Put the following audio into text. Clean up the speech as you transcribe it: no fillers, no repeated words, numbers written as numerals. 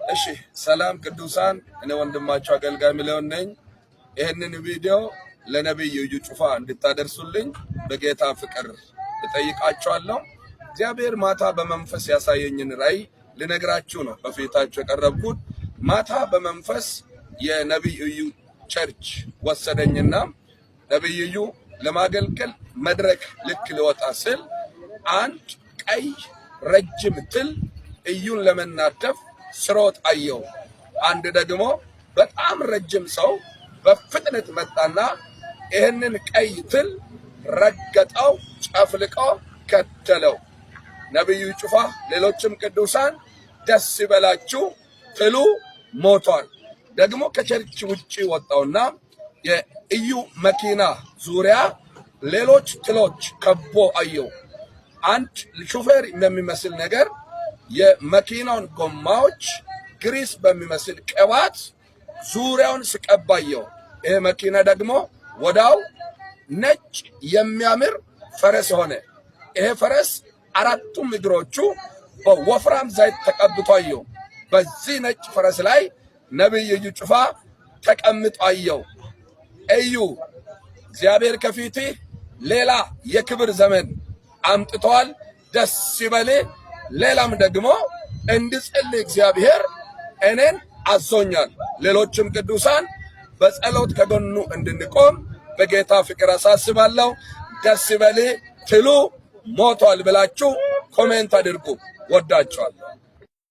እሺ ሰላም ቅዱሳን፣ እኔ ወንድማችሁ አገልጋይ ሚሊዮን ነኝ። ይሄንን ቪዲዮ ለነብዩ እዩ ጩፋ እንድታደርሱልኝ በጌታ ፍቅር እጠይቃችኋለሁ። እግዚአብሔር ማታ በመንፈስ ያሳየኝን ራእይ ልነግራችሁ ነው በፊታችሁ የቀረብኩት። ማታ በመንፈስ የነብዩ እዩ ቸርች ወሰደኝና ነብዩ እዩ ለማገልገል መድረክ ልክ ሊወጣ ስል አንድ ቀይ ረጅም ትል እዩን ለመናደፍ ስሮጥ አየው። አንድ ደግሞ በጣም ረጅም ሰው በፍጥነት መጣና ይህንን ቀይ ትል ረገጠው፣ ጨፍልቀው ገደለው። ነብዩ ጩፋ ሌሎችም ቅዱሳን ደስ ይበላችሁ፣ ትሉ ሞቷል። ደግሞ ከቸርች ውጪ ወጣውና የእዩ መኪና ዙሪያ ሌሎች ትሎች ከቦ አየው። አንድ ሹፌር የሚመስል ነገር የመኪናውን ጎማዎች ግሪስ በሚመስል ቅባት ዙሪያውን ስቀባየው። ይሄ መኪና ደግሞ ወዳው ነጭ የሚያምር ፈረስ ሆነ። ይሄ ፈረስ አራቱም እግሮቹ በወፍራም ዘይት ተቀብቶ አየው። በዚህ ነጭ ፈረስ ላይ ነብዩ እዩ ጩፋ ተቀምጦ አየው። እዩ እግዚአብሔር ከፊትህ ሌላ የክብር ዘመን አምጥቷል፣ ደስ ይበልህ። ሌላም ደግሞ እንድጸልይ እግዚአብሔር እኔን አዞኛል። ሌሎችም ቅዱሳን በጸሎት ከጎኑ እንድንቆም በጌታ ፍቅር አሳስባለሁ። ደስ ይበልህ፣ ትሉ ሞቷል ብላችሁ ኮሜንት አድርጉ። ወዳችኋለሁ።